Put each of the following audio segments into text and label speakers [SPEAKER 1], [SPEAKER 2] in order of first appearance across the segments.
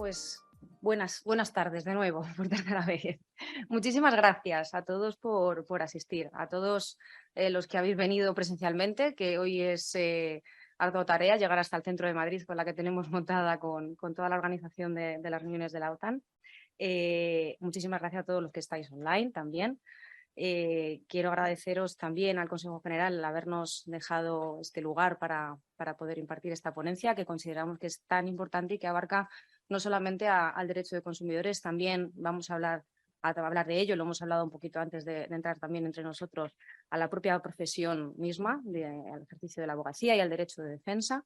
[SPEAKER 1] pues buenas tardes de nuevo, por tercera vez. Muchísimas gracias a todos por asistir, a todos los que habéis venido presencialmente, que hoy es ardua tarea llegar hasta el centro de Madrid con la que tenemos montada con toda la organización de las reuniones de la OTAN. Muchísimas gracias a todos los que estáis online también. Quiero agradeceros también al Consejo General el habernos dejado este lugar para poder impartir esta ponencia, que consideramos que es tan importante y que abarca no solamente al derecho de consumidores, también vamos a hablar de ello, lo hemos hablado un poquito antes de entrar también entre nosotros, a la propia profesión misma, al ejercicio de la abogacía y al derecho de defensa.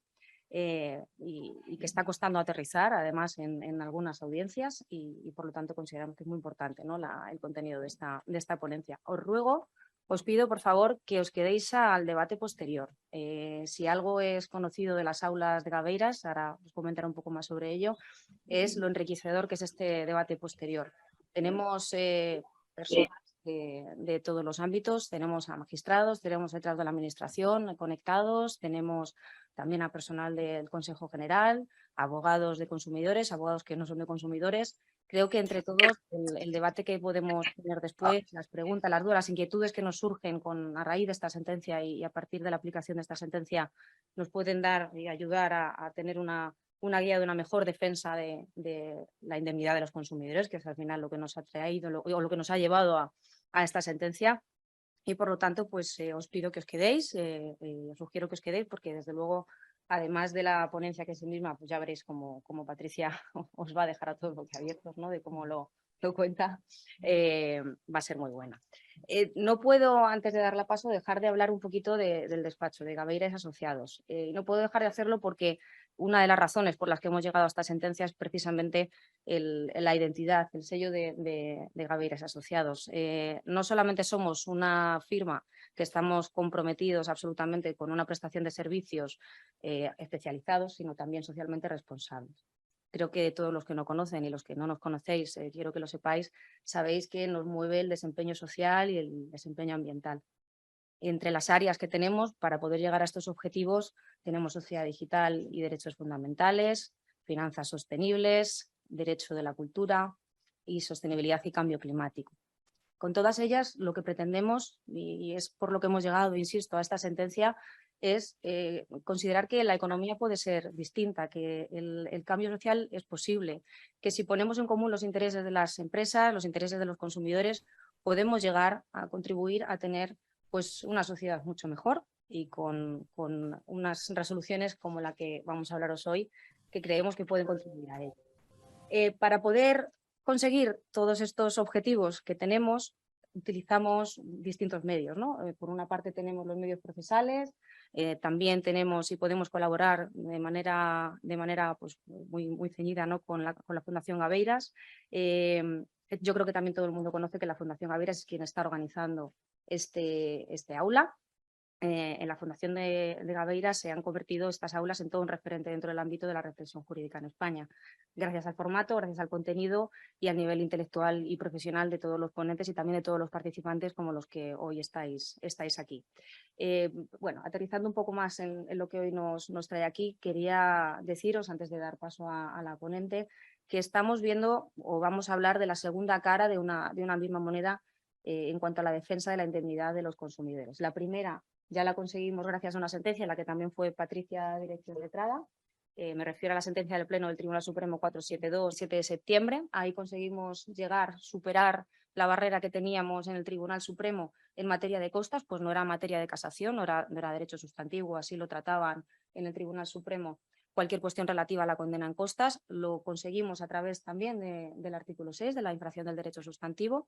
[SPEAKER 1] Y que está costando aterrizar, además, en algunas audiencias y por lo tanto consideramos que es muy importante, ¿no? El contenido de esta ponencia. Os pido, por favor, que os quedéis al debate posterior. Si algo es conocido de las aulas de Gabeiras, ahora os comentaré un poco más sobre ello, es lo enriquecedor que es este debate posterior. Tenemos personas de todos los ámbitos, tenemos a magistrados, tenemos detrás de la administración conectados, tenemos también a personal del Consejo General, abogados de consumidores, abogados que no son de consumidores. Creo que entre todos el debate que podemos tener después, las preguntas, las dudas, las inquietudes que nos surgen a raíz de esta sentencia y a partir de la aplicación de esta sentencia nos pueden dar y ayudar a tener una guía de una mejor defensa de la indemnidad de los consumidores, que es al final lo que nos ha traído o lo que nos ha llevado a esta sentencia. Y por lo tanto, pues os pido que os quedéis, os sugiero que os quedéis porque desde luego, además de la ponencia que es en misma, pues ya veréis cómo Patricia os va a dejar a todos boquiabiertos, ¿no? De cómo lo cuenta, va a ser muy buena. No puedo, antes de darle paso, dejar de hablar un poquito del despacho, de Gabeiras Asociados. No puedo dejar de hacerlo porque una de las razones por las que hemos llegado a esta sentencia es precisamente la identidad, el sello de Gabeiras Asociados. No solamente somos una firma que estamos comprometidos absolutamente con una prestación de servicios especializados, sino también socialmente responsables. Creo que todos los que nos conocen y los que no nos conocéis, quiero que lo sepáis, sabéis que nos mueve el desempeño social y el desempeño ambiental. Entre las áreas que tenemos para poder llegar a estos objetivos tenemos sociedad digital y derechos fundamentales, finanzas sostenibles, derecho de la cultura y sostenibilidad y cambio climático. Con todas ellas, lo que pretendemos, y es por lo que hemos llegado, insisto, a esta sentencia, es considerar que la economía puede ser distinta, que el cambio social es posible, que si ponemos en común los intereses de las empresas, los intereses de los consumidores, podemos llegar a contribuir a tener pues, una sociedad mucho mejor y con unas resoluciones como la que vamos a hablaros hoy, que creemos que pueden contribuir a ello. Para poder conseguir todos estos objetivos que tenemos, utilizamos distintos medios, ¿no? Por una parte tenemos los medios procesales, también tenemos y podemos colaborar de manera pues, muy ceñida, ¿no? con la Fundación Gabeiras. Yo creo que también todo el mundo conoce que la Fundación Gabeiras es quien está organizando este aula. En la Fundación de Gabeiras se han convertido estas aulas en todo un referente dentro del ámbito de la reflexión jurídica en España, gracias al formato, gracias al contenido y al nivel intelectual y profesional de todos los ponentes y también de todos los participantes como los que hoy estáis aquí. Bueno, aterrizando un poco más en lo que hoy nos trae aquí, quería deciros, antes de dar paso a la ponente, que estamos viendo o vamos a hablar de la segunda cara de una misma moneda en cuanto a la defensa de la indemnidad de los consumidores. La primera ya la conseguimos gracias a una sentencia en la que también fue Patricia dirección letrada. Me refiero a la sentencia del Pleno del Tribunal Supremo 472, 7 de septiembre. Ahí conseguimos superar la barrera que teníamos en el Tribunal Supremo en materia de costas, pues no era materia de casación, no era derecho sustantivo, así lo trataban en el Tribunal Supremo. Cualquier cuestión relativa a la condena en costas lo conseguimos a través también del artículo 6 de la infracción del derecho sustantivo.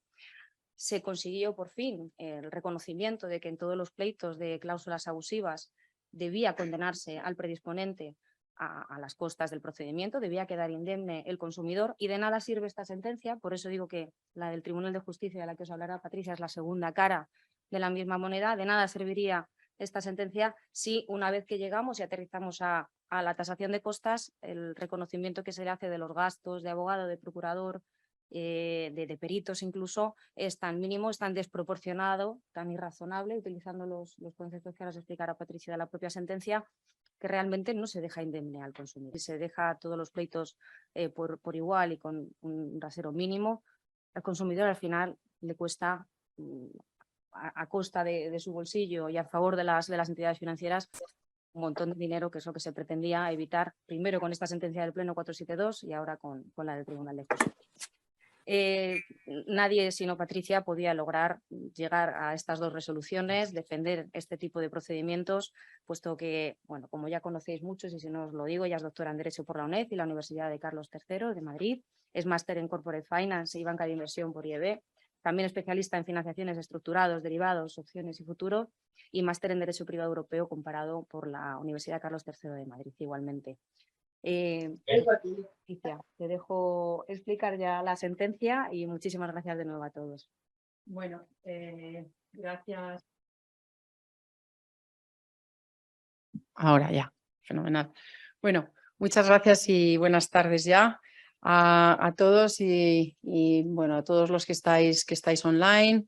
[SPEAKER 1] Se consiguió por fin el reconocimiento de que en todos los pleitos de cláusulas abusivas debía condenarse al predisponente a las costas del procedimiento, debía quedar indemne el consumidor y de nada sirve esta sentencia, por eso digo que la del Tribunal de Justicia de la que os hablará Patricia es la segunda cara de la misma moneda, de nada serviría esta sentencia si una vez que llegamos y aterrizamos a la tasación de costas, el reconocimiento que se le hace de los gastos de abogado, de procurador, de peritos incluso, es tan mínimo, es tan desproporcionado, tan irrazonable, utilizando los conceptos que ahora os explicará Patricia de la propia sentencia, que realmente no se deja indemne al consumidor. Si se deja todos los pleitos por igual y con un rasero mínimo, al consumidor al final le cuesta, a costa de su bolsillo y a favor de las entidades financieras, un montón de dinero, que es lo que se pretendía evitar primero con esta sentencia del Pleno 472 y ahora con la del Tribunal de Justicia. Nadie sino Patricia podía lograr llegar a estas dos resoluciones, defender este tipo de procedimientos, puesto que, bueno, como ya conocéis muchos y si no os lo digo, ella es doctora en Derecho por la UNED y la Universidad de Carlos III de Madrid, es máster en Corporate Finance y Banca de Inversión por IEB, también especialista en financiaciones estructurados, derivados, opciones y futuro, y máster en Derecho Privado Europeo comparado por la Universidad Carlos III de Madrid igualmente. Patricia, te dejo explicar ya la sentencia y muchísimas gracias de nuevo a todos.
[SPEAKER 2] Bueno, gracias. Ahora ya, fenomenal. Bueno, muchas gracias y buenas tardes ya a todos y bueno, a todos los que estáis online.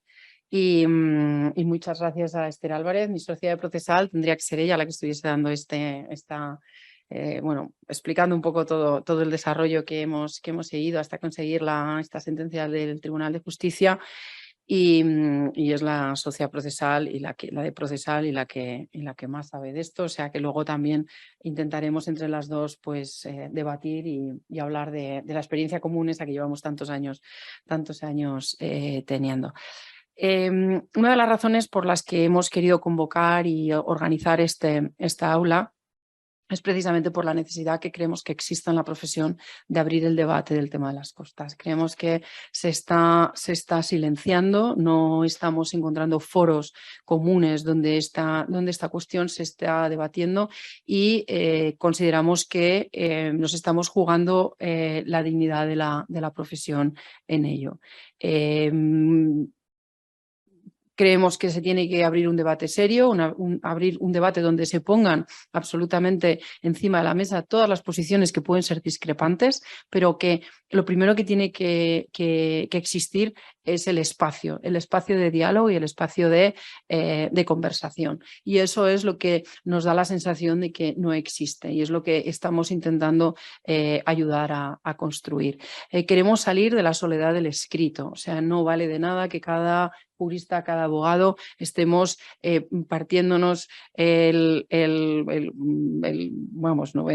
[SPEAKER 2] Y muchas gracias a Esther Álvarez, mi socia de Procesal. Tendría que ser ella la que estuviese dando bueno, explicando un poco todo el desarrollo que hemos seguido hasta conseguir esta sentencia del Tribunal de Justicia. Y es la socia procesal y la de procesal y la que más sabe de esto, o sea que luego también intentaremos entre las dos pues debatir y hablar de la experiencia común esa que llevamos tantos años teniendo. Una de las razones por las que hemos querido convocar y organizar esta aula es precisamente por la necesidad que creemos que exista en la profesión de abrir el debate del tema de las costas. Creemos que se está silenciando, no estamos encontrando foros comunes donde esta cuestión se está debatiendo y consideramos que nos estamos jugando la dignidad de la profesión en ello. Creemos que se tiene que abrir un debate serio, abrir un debate donde se pongan absolutamente encima de la mesa todas las posiciones que pueden ser discrepantes, pero que lo primero que tiene que existir es el espacio de diálogo y el espacio de conversación. Y eso es lo que nos da la sensación de que no existe y es lo que estamos intentando ayudar a construir. Queremos salir de la soledad del escrito, o sea, no vale de nada que cada jurista, cada abogado, estemos partiéndonos vamos, ¿no?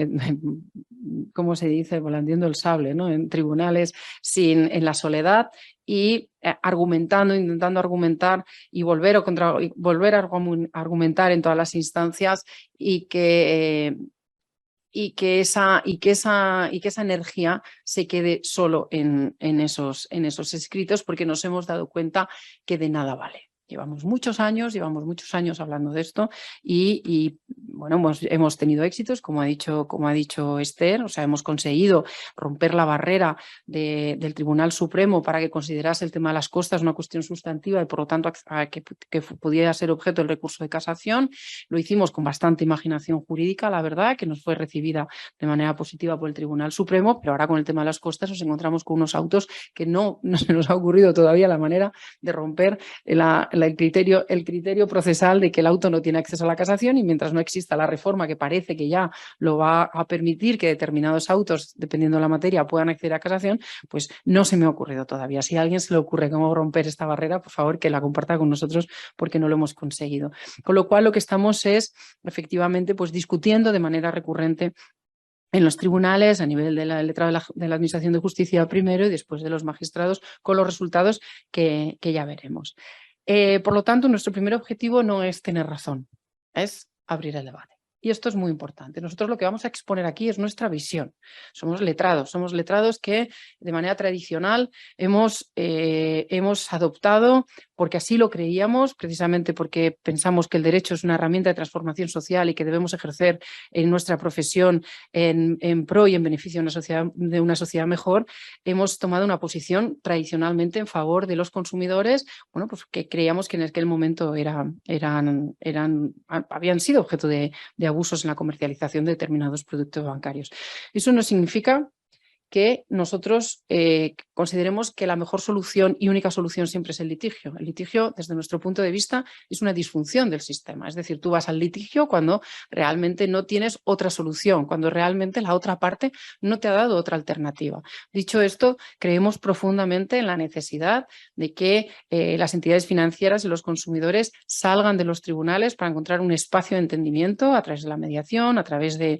[SPEAKER 2] ¿Cómo se dice? Volanteando el sable, ¿no? En tribunales en la soledad y intentando argumentar y volver a argumentar en todas las instancias y que esa energía se quede solo en esos escritos, porque nos hemos dado cuenta que de nada vale. Llevamos muchos años hablando de esto y bueno, hemos tenido éxitos, como ha dicho Esther, o sea, hemos conseguido romper la barrera del Tribunal Supremo para que considerase el tema de las costas una cuestión sustantiva y por lo tanto que pudiera ser objeto del recurso de casación. Lo hicimos con bastante imaginación jurídica, la verdad, que nos fue recibida de manera positiva por el Tribunal Supremo, pero ahora con el tema de las costas nos encontramos con unos autos que no se nos ha ocurrido todavía la manera de romper el criterio procesal de que el auto no tiene acceso a la casación, y mientras no exista la reforma que parece que ya lo va a permitir que determinados autos, dependiendo de la materia, puedan acceder a casación, pues no se me ha ocurrido todavía. Si a alguien se le ocurre cómo romper esta barrera, por favor que la comparta con nosotros porque no lo hemos conseguido. Con lo cual lo que estamos es efectivamente pues discutiendo de manera recurrente en los tribunales, a nivel de la letrado de la Administración de Justicia primero y después de los magistrados, con los resultados que ya veremos. Por lo tanto, nuestro primer objetivo no es tener razón, es abrir el debate. Y esto es muy importante. Nosotros lo que vamos a exponer aquí es nuestra visión. Somos letrados que de manera tradicional hemos adoptado, porque así lo creíamos, precisamente porque pensamos que el derecho es una herramienta de transformación social y que debemos ejercer en nuestra profesión en pro y en beneficio de una sociedad mejor. Hemos tomado una posición tradicionalmente en favor de los consumidores, bueno, pues que creíamos que en aquel momento habían sido objeto de abusos en la comercialización de determinados productos bancarios. Eso no significa que nosotros consideremos que la mejor solución y única solución siempre es el litigio. El litigio, desde nuestro punto de vista, es una disfunción del sistema. Es decir, tú vas al litigio cuando realmente no tienes otra solución, cuando realmente la otra parte no te ha dado otra alternativa. Dicho esto, creemos profundamente en la necesidad de que las entidades financieras y los consumidores salgan de los tribunales para encontrar un espacio de entendimiento a través de la mediación, a través de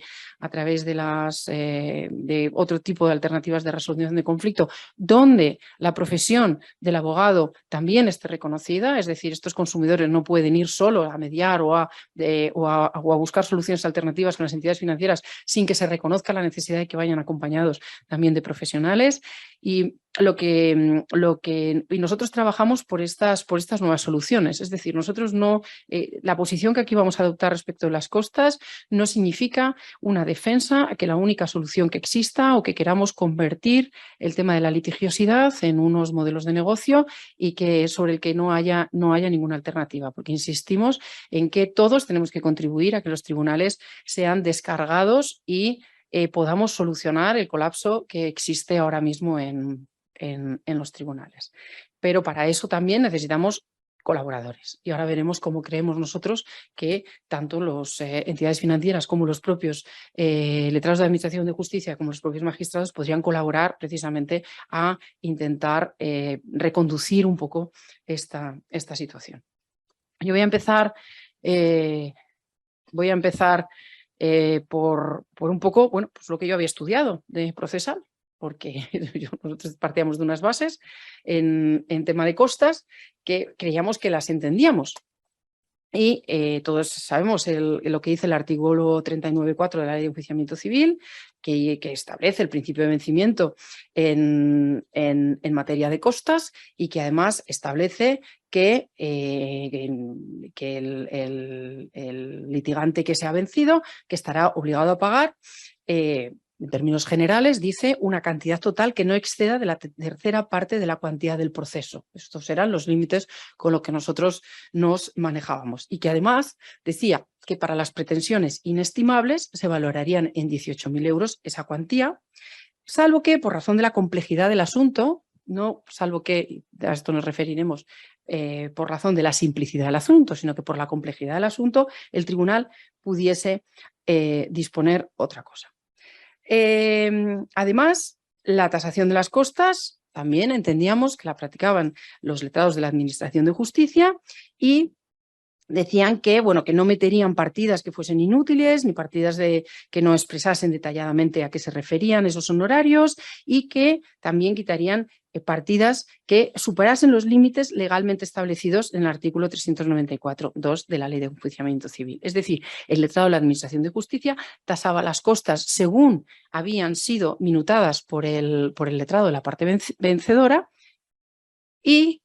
[SPEAKER 2] otro tipo de alternativas de resolución de conflicto, donde la profesión del abogado también esté reconocida, es decir, estos consumidores no pueden ir solo a mediar o a buscar soluciones alternativas con las entidades financieras sin que se reconozca la necesidad de que vayan acompañados también de profesionales. Y nosotros trabajamos por estas nuevas soluciones, es decir, nosotros no, la posición que aquí vamos a adoptar respecto de las costas no significa una defensa a que la única solución que exista o que queramos convertir el tema de la litigiosidad en unos modelos de negocio y sobre el que no haya ninguna alternativa, porque insistimos en que todos tenemos que contribuir a que los tribunales sean descargados y podamos solucionar el colapso que existe ahora mismo en los tribunales. Pero para eso también necesitamos colaboradores. Y ahora veremos cómo creemos nosotros que tanto las entidades financieras como los propios letrados de Administración de Justicia como los propios magistrados podrían colaborar precisamente a intentar reconducir un poco esta situación. Yo voy a empezar por un poco, bueno, pues lo que yo había estudiado de procesal, porque nosotros partíamos de unas bases en tema de costas que creíamos que las entendíamos. Y todos sabemos lo que dice el artículo 39.4 de la Ley de Enjuiciamiento Civil, que establece el principio de vencimiento en materia de costas y que además establece que el litigante que se ha vencido, que estará obligado a pagar, en términos generales, dice una cantidad total que no exceda de la tercera parte de la cuantía del proceso. Estos eran los límites con los que nosotros nos manejábamos. Y que además decía que para las pretensiones inestimables se valorarían en 18.000 euros esa cuantía, salvo que por razón de la complejidad del asunto, no salvo que, a esto nos referiremos, por razón de la simplicidad del asunto, sino que por la complejidad del asunto, el tribunal pudiese disponer otra cosa. Además, la tasación de las costas también entendíamos que la practicaban los letrados de la Administración de Justicia y decían que, bueno, que no meterían partidas que fuesen inútiles ni partidas que no expresasen detalladamente a qué se referían esos honorarios y que también quitarían partidas que superasen los límites legalmente establecidos en el artículo 394.2 de la Ley de Enjuiciamiento Civil. Es decir, el letrado de la Administración de Justicia tasaba las costas según habían sido minutadas por el letrado de la parte vencedora y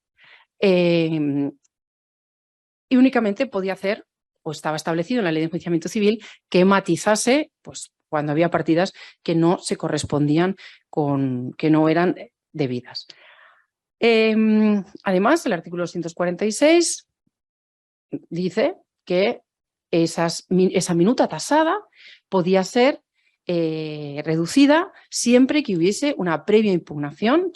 [SPEAKER 2] únicamente podía hacer, o estaba establecido en la Ley de Enjuiciamiento Civil, que matizase pues, cuando había partidas que no se correspondían que no eran debidas. Además, el artículo 246 dice que esa minuta tasada podía ser reducida siempre que hubiese una previa impugnación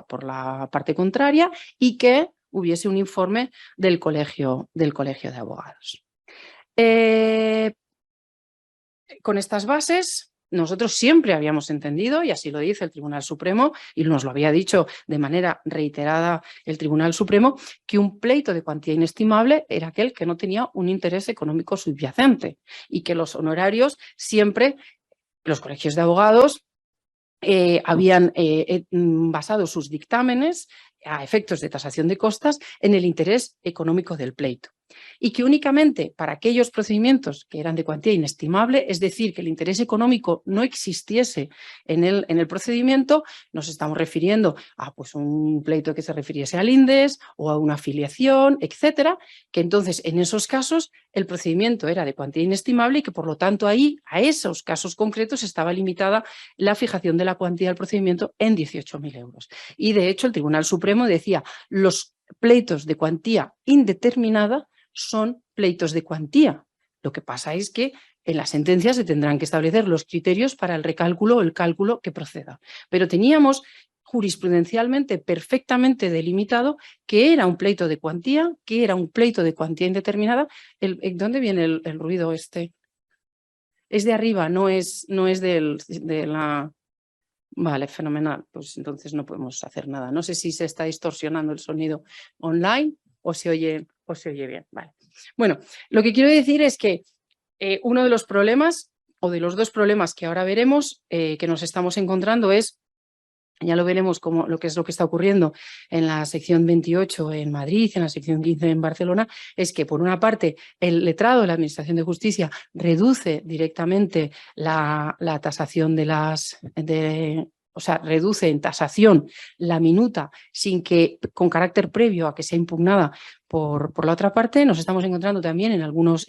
[SPEAKER 2] por la parte contraria y que hubiese un informe del colegio de abogados. Con estas bases, nosotros siempre habíamos entendido, y así lo dice el Tribunal Supremo, y nos lo había dicho de manera reiterada el Tribunal Supremo, que un pleito de cuantía inestimable era aquel que no tenía un interés económico subyacente y que los honorarios siempre, los colegios de abogados, habían basado sus dictámenes a efectos de tasación de costas en el interés económico del pleito. Y que únicamente para aquellos procedimientos que eran de cuantía inestimable, es decir, que el interés económico no existiese en el procedimiento, nos estamos refiriendo a pues, un pleito que se refiriese al INDES o a una afiliación, etcétera, que entonces en esos casos el procedimiento era de cuantía inestimable y que por lo tanto ahí, a esos casos concretos, estaba limitada la fijación de la cuantía del procedimiento en 18.000 euros. Y de hecho el Tribunal Supremo decía, los pleitos de cuantía indeterminada son pleitos de cuantía. Lo que pasa es que en las sentencias se tendrán que establecer los criterios para el recálculo o el cálculo que proceda. Pero teníamos jurisprudencialmente perfectamente delimitado que era un pleito de cuantía, que era un pleito de cuantía indeterminada. ¿Dónde viene el ruido este? Es de arriba, no es de la... Vale, fenomenal. Pues entonces no podemos hacer nada. No sé si se está distorsionando el sonido online o se oye bien. Vale. Bueno, lo que quiero decir es que uno de los problemas o de los dos problemas que ahora veremos que nos estamos encontrando es, ya lo veremos como lo que está ocurriendo en la sección 28 en Madrid, en la sección 15 en Barcelona, es que por una parte el letrado de la Administración de Justicia reduce directamente la tasación o sea, reduce en tasación la minuta sin que, con carácter previo a que sea impugnada por la otra parte. Nos estamos encontrando también en algunos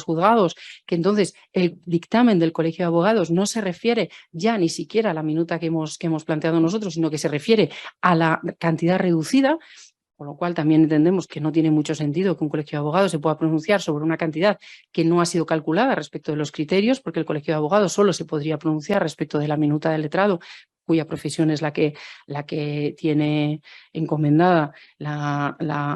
[SPEAKER 2] juzgados que entonces el dictamen del Colegio de Abogados no se refiere ya ni siquiera a la minuta que hemos planteado nosotros, sino que se refiere a la cantidad reducida, con lo cual también entendemos que no tiene mucho sentido que un colegio de abogados se pueda pronunciar sobre una cantidad que no ha sido calculada respecto de los criterios, porque el colegio de abogados solo se podría pronunciar respecto de la minuta del letrado, cuya profesión es la que tiene encomendada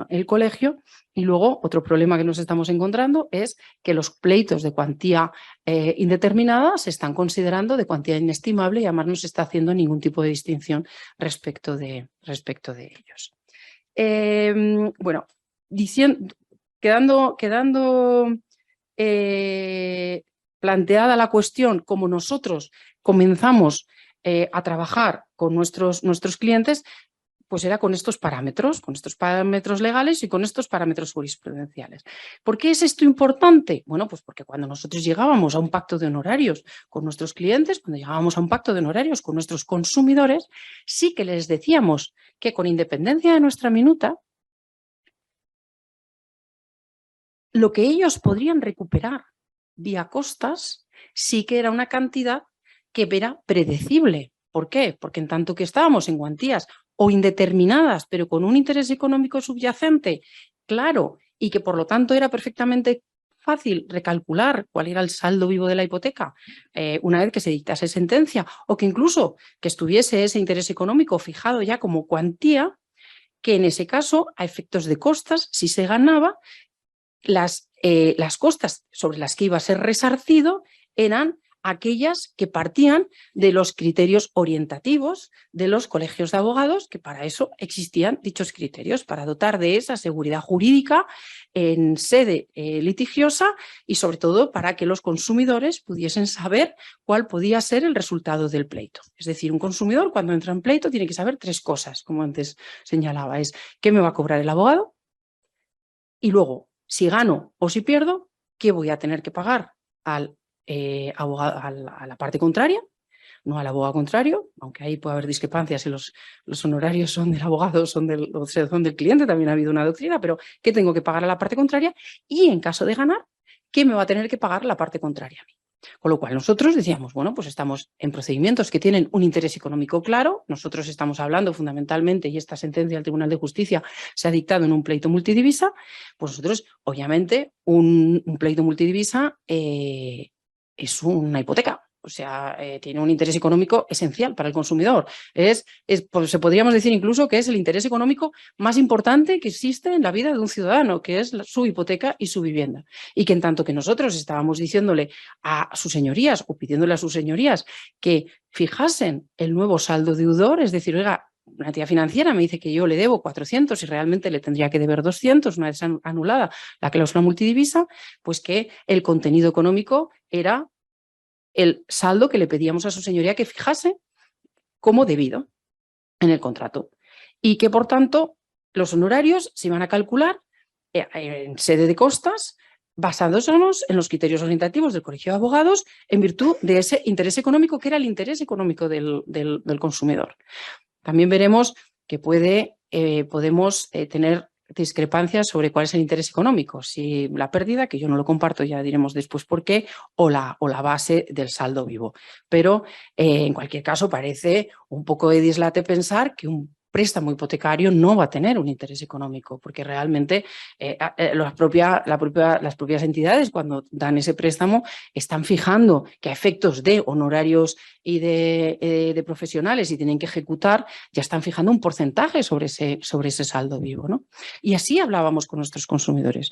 [SPEAKER 2] el colegio. Y luego otro problema que nos estamos encontrando es que los pleitos de cuantía indeterminada se están considerando de cuantía inestimable y además no se está haciendo ningún tipo de distinción respecto de ellos. Bueno, quedando planteada la cuestión, como nosotros comenzamos a trabajar con nuestros clientes, pues era con estos parámetros legales y con estos parámetros jurisprudenciales. ¿Por qué es esto importante? Bueno, pues porque cuando nosotros llegábamos a un pacto de honorarios con nuestros clientes, cuando llegábamos a un pacto de honorarios con nuestros consumidores, sí que les decíamos que con independencia de nuestra minuta, lo que ellos podrían recuperar vía costas sí que era una cantidad que era predecible. ¿Por qué? Porque en tanto que estábamos en cuantías o indeterminadas, pero con un interés económico subyacente claro y que por lo tanto era perfectamente fácil recalcular cuál era el saldo vivo de la hipoteca una vez que se dictase sentencia, o que incluso que estuviese ese interés económico fijado ya como cuantía, que en ese caso, a efectos de costas, si se ganaba, las costas sobre las que iba a ser resarcido eran aquellas que partían de los criterios orientativos de los colegios de abogados, que para eso existían dichos criterios, para dotar de esa seguridad jurídica en sede litigiosa y sobre todo para que los consumidores pudiesen saber cuál podía ser el resultado del pleito. Es decir, un consumidor cuando entra en pleito tiene que saber tres cosas, como antes señalaba, es qué me va a cobrar el abogado y luego, si gano o si pierdo, ¿qué voy a tener que pagar al abogado, a la parte contraria? No al abogado contrario, aunque ahí puede haber discrepancias si los honorarios son del abogado o son del cliente, también ha habido una doctrina, pero ¿qué tengo que pagar a la parte contraria? Y en caso de ganar, ¿qué me va a tener que pagar la parte contraria a mí? Con lo cual nosotros decíamos, bueno, pues estamos en procedimientos que tienen un interés económico claro, nosotros estamos hablando fundamentalmente, y esta sentencia del Tribunal de Justicia se ha dictado en un pleito multidivisa, pues nosotros, obviamente, un pleito multidivisa es una hipoteca. O sea, tiene un interés económico esencial para el consumidor. Pues podríamos decir incluso que es el interés económico más importante que existe en la vida de un ciudadano, que es su hipoteca y su vivienda. Y que en tanto que nosotros estábamos diciéndole a sus señorías o pidiéndole a sus señorías que fijasen el nuevo saldo deudor, es decir, oiga, una entidad financiera me dice que yo le debo 400 y realmente le tendría que deber 200 una vez anulada la cláusula multidivisa, pues que el contenido económico era el saldo que le pedíamos a su señoría que fijase como debido en el contrato y que, por tanto, los honorarios se iban a calcular en sede de costas basándonos en los criterios orientativos del Colegio de Abogados en virtud de ese interés económico que era el interés económico del consumidor. También veremos que podemos tener discrepancias sobre cuál es el interés económico, si la pérdida, que yo no lo comparto, ya diremos después por qué, o la base del saldo vivo. Pero en cualquier caso parece un poco de dislate pensar que un préstamo hipotecario no va a tener un interés económico, porque realmente las propias entidades, cuando dan ese préstamo, están fijando que a efectos de honorarios y de profesionales y tienen que ejecutar, ya están fijando un porcentaje sobre ese saldo vivo, ¿no? Y así hablábamos con nuestros consumidores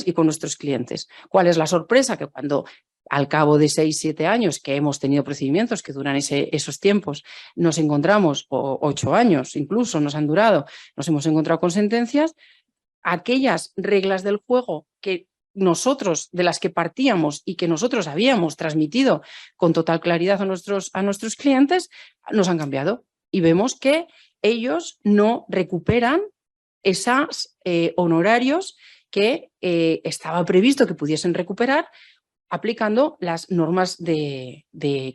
[SPEAKER 2] y con nuestros clientes. ¿Cuál es la sorpresa? Que cuando al cabo de 6, 7 años que hemos tenido procedimientos que duran esos tiempos, nos encontramos, o 8 años incluso nos han durado, nos hemos encontrado con sentencias, aquellas reglas del juego de las que partíamos y que nosotros habíamos transmitido con total claridad a nuestros clientes, nos han cambiado. Y vemos que ellos no recuperan esos honorarios que estaba previsto que pudiesen recuperar aplicando las normas que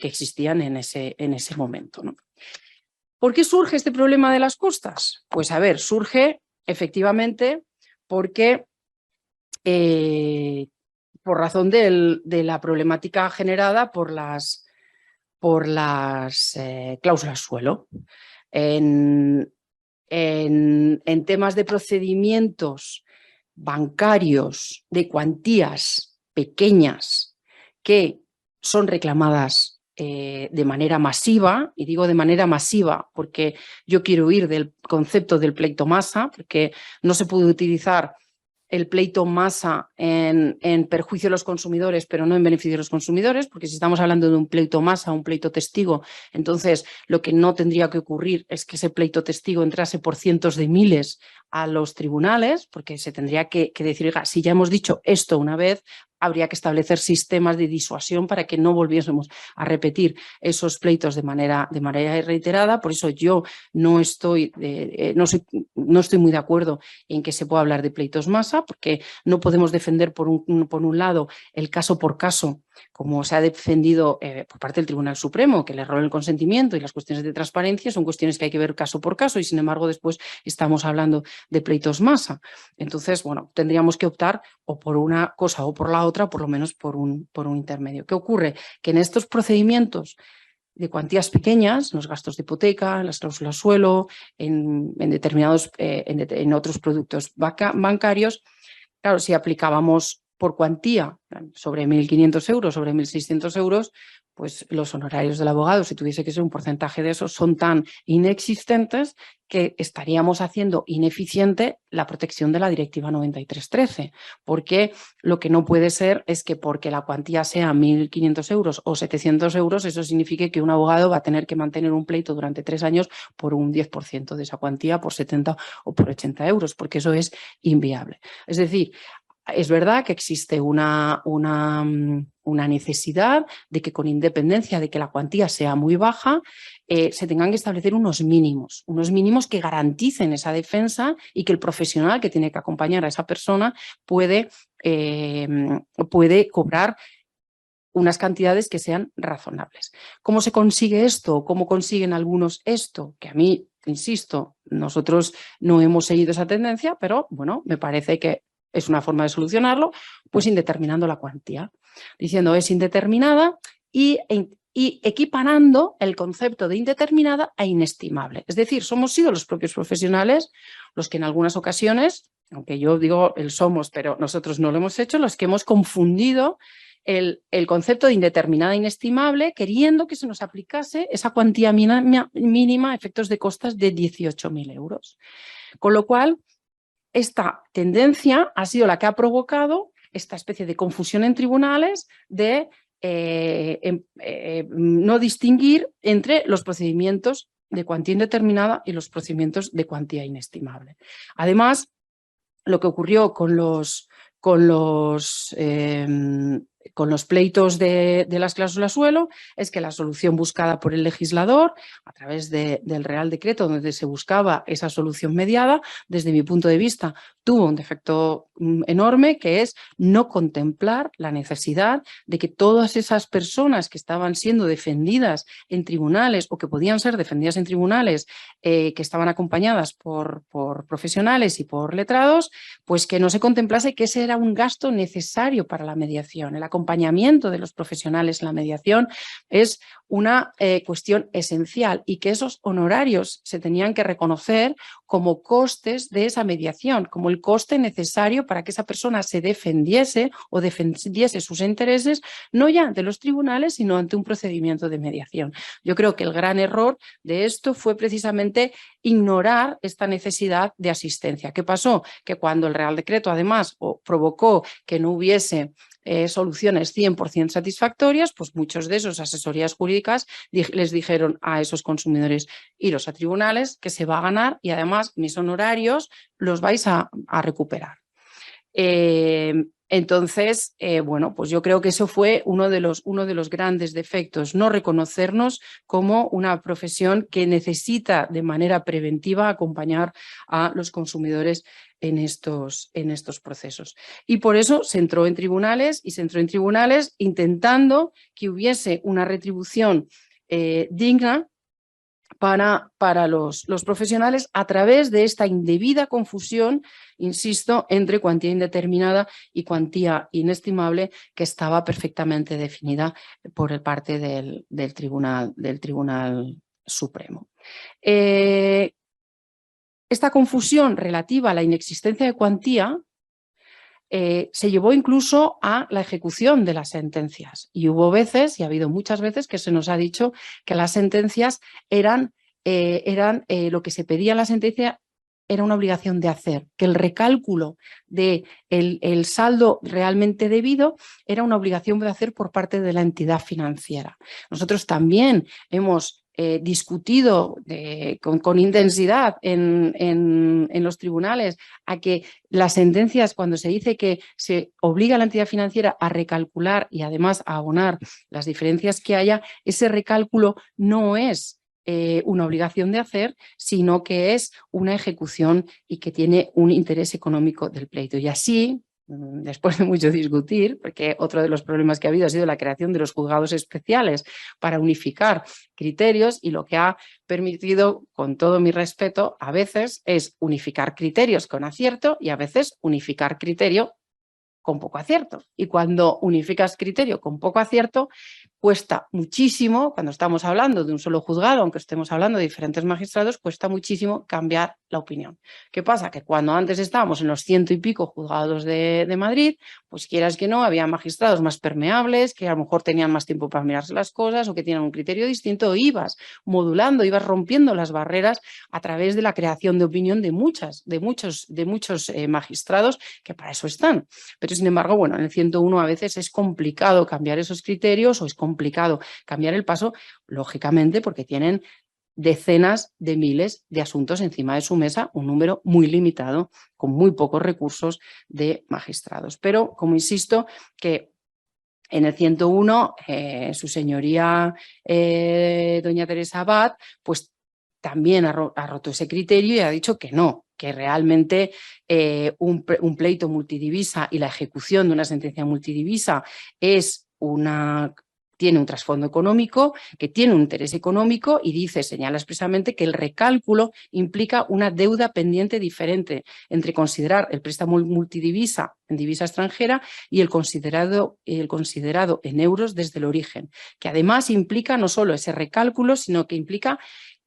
[SPEAKER 2] existían en ese momento, ¿no? ¿Por qué surge este problema de las costas? Pues a ver, surge efectivamente porque por razón de la problemática generada por las cláusulas suelo. En temas de procedimientos bancarios de cuantías pequeñas que son reclamadas de manera masiva, y digo de manera masiva porque yo quiero huir del concepto del pleito masa, porque no se puede utilizar el pleito masa en perjuicio de los consumidores, pero no en beneficio de los consumidores, porque si estamos hablando de un pleito masa, un pleito testigo, entonces lo que no tendría que ocurrir es que ese pleito testigo entrase por cientos de miles a los tribunales, porque se tendría que decir, oiga, si ya hemos dicho esto una vez, habría que establecer sistemas de disuasión para que no volviésemos a repetir esos pleitos de manera reiterada. Por eso yo no estoy muy de acuerdo en que se pueda hablar de pleitos masa, porque no podemos defender por un lado el caso por caso, como se ha defendido por parte del Tribunal Supremo, que el error en el consentimiento y las cuestiones de transparencia son cuestiones que hay que ver caso por caso, y sin embargo después estamos hablando de pleitos masa. Entonces, bueno, tendríamos que optar o por una cosa o por la otra, por lo menos por un intermedio. ¿Qué ocurre? Que en estos procedimientos de cuantías pequeñas, los gastos de hipoteca, en las cláusulas suelo, en otros productos bancarios, claro, si aplicábamos por cuantía sobre 1.500 euros, sobre 1.600 euros, pues los honorarios del abogado, si tuviese que ser un porcentaje de esos, son tan inexistentes que estaríamos haciendo ineficiente la protección de la Directiva 93/13, porque lo que no puede ser es que porque la cuantía sea 1.500 euros o 700 euros, eso signifique que un abogado va a tener que mantener un pleito durante 3 años por un 10% de esa cuantía, por 70 o por 80 euros, porque eso es inviable. Es decir, es verdad que existe una necesidad de que, con independencia de que la cuantía sea muy baja, se tengan que establecer unos mínimos que garanticen esa defensa y que el profesional que tiene que acompañar a esa persona puede cobrar unas cantidades que sean razonables. ¿Cómo se consigue esto? ¿Cómo consiguen algunos esto? Que a mí, insisto, nosotros no hemos seguido esa tendencia, pero bueno, me parece que es una forma de solucionarlo, pues indeterminando la cuantía, diciendo es indeterminada y equiparando el concepto de indeterminada a inestimable. Es decir, somos sido los propios profesionales los que en algunas ocasiones, aunque yo digo el somos, pero nosotros no lo hemos hecho, los que hemos confundido el concepto de indeterminada e inestimable, queriendo que se nos aplicase esa cuantía mínima a efectos de costas de 18.000 euros. Con lo cual, esta tendencia ha sido la que ha provocado esta especie de confusión en tribunales de no distinguir entre los procedimientos de cuantía indeterminada y los procedimientos de cuantía inestimable. Además, lo que ocurrió con los pleitos de las cláusulas suelo es que la solución buscada por el legislador a través del Real Decreto, donde se buscaba esa solución mediada, desde mi punto de vista tuvo un defecto enorme, que es no contemplar la necesidad de que todas esas personas que estaban siendo defendidas en tribunales o que podían ser defendidas en tribunales, que estaban acompañadas por profesionales y por letrados, pues que no se contemplase que ese era un gasto necesario para la mediación. El acompañamiento de los profesionales en la mediación es una cuestión esencial y que esos honorarios se tenían que reconocer como costes de esa mediación, como el coste necesario para que esa persona se defendiese o defendiese sus intereses, no ya ante los tribunales, sino ante un procedimiento de mediación. Yo creo que el gran error de esto fue precisamente ignorar esta necesidad de asistencia. ¿Qué pasó? Que cuando el Real Decreto además provocó que no hubiese soluciones 100% satisfactorias, pues muchos de esos asesorías jurídicas les dijeron a esos consumidores: iros a tribunales, que se va a ganar y además mis honorarios los vais a recuperar. Entonces, bueno, pues yo creo que eso fue uno de los grandes defectos, no reconocernos como una profesión que necesita de manera preventiva acompañar a los consumidores en estos procesos. Y por eso se entró en tribunales intentando que hubiese una retribución digna para los profesionales a través de esta indebida confusión, insisto, entre cuantía indeterminada y cuantía inestimable, que estaba perfectamente definida por parte del Tribunal Supremo. Esta confusión relativa a la inexistencia de cuantía se llevó incluso a la ejecución de las sentencias. Y hubo veces, y ha habido muchas veces, que se nos ha dicho que las sentencias eran lo que se pedía en la sentencia era una obligación de hacer, que el recálculo del el saldo realmente debido era una obligación de hacer por parte de la entidad financiera. Nosotros también hemos discutido con intensidad en los tribunales a que las sentencias, cuando se dice que se obliga a la entidad financiera a recalcular y además a abonar las diferencias que haya, ese recálculo no es una obligación de hacer, sino que es una ejecución y que tiene un interés económico del pleito. Y así, después de mucho discutir, porque otro de los problemas que ha habido ha sido la creación de los juzgados especiales para unificar criterios, y lo que ha permitido, con todo mi respeto, a veces es unificar criterios con acierto y a veces unificar criterio con poco acierto. Y cuando unificas criterio con poco acierto, cuesta muchísimo, cuando estamos hablando de un solo juzgado, aunque estemos hablando de diferentes magistrados, cuesta muchísimo cambiar la opinión. ¿Qué pasa? Que cuando antes estábamos en los 100 y pico juzgados de Madrid, pues quieras que no, había magistrados más permeables, que a lo mejor tenían más tiempo para mirarse las cosas o que tenían un criterio distinto, ibas modulando, ibas rompiendo las barreras a través de la creación de opinión de muchos magistrados que para eso están. Pero sin embargo, bueno, en el 101 a veces es complicado cambiar esos criterios o es complicado cambiar el paso, lógicamente porque tienen decenas de miles de asuntos encima de su mesa, un número muy limitado, con muy pocos recursos de magistrados. Pero, como insisto, que en el 101, su señoría doña Teresa Abad, pues también ha roto ese criterio y ha dicho que no, que realmente un pleito multidivisa y la ejecución de una sentencia multidivisa tiene un trasfondo económico, que tiene un interés económico y señala expresamente que el recálculo implica una deuda pendiente diferente entre considerar el préstamo multidivisa en divisa extranjera y el considerado en euros desde el origen, que además implica no solo ese recálculo, sino que implica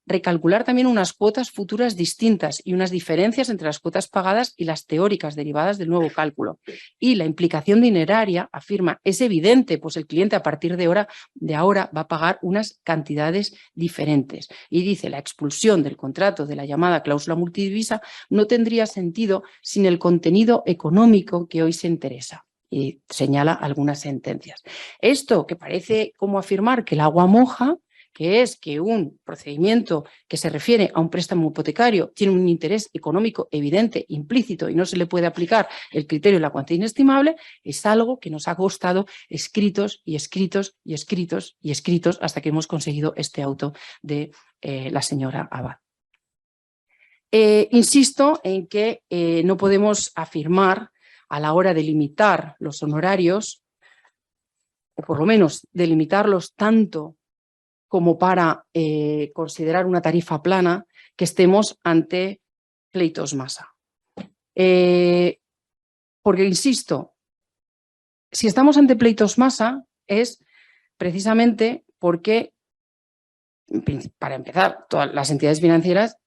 [SPEAKER 2] recalcular también unas cuotas futuras distintas y unas diferencias entre las cuotas pagadas y las teóricas derivadas del nuevo cálculo. Y la implicación dineraria, afirma, es evidente, pues el cliente a partir de ahora va a pagar unas cantidades diferentes. Y dice, la expulsión del contrato de la llamada cláusula multidivisa no tendría sentido sin el contenido económico que hoy se interesa. Y señala algunas sentencias. Esto que parece como afirmar que el agua moja, que es que un procedimiento que se refiere a un préstamo hipotecario tiene un interés económico evidente, implícito, y no se le puede aplicar el criterio de la cuantía inestimable, es algo que nos ha costado escritos y escritos y escritos y escritos hasta que hemos conseguido este auto de la señora Abad. Insisto en que no podemos afirmar a la hora de limitar los honorarios, o por lo menos delimitarlos tanto como para considerar una tarifa plana, que estemos ante pleitos masa. Porque, insisto, si estamos ante pleitos masa es precisamente porque, para empezar, todas las entidades financieras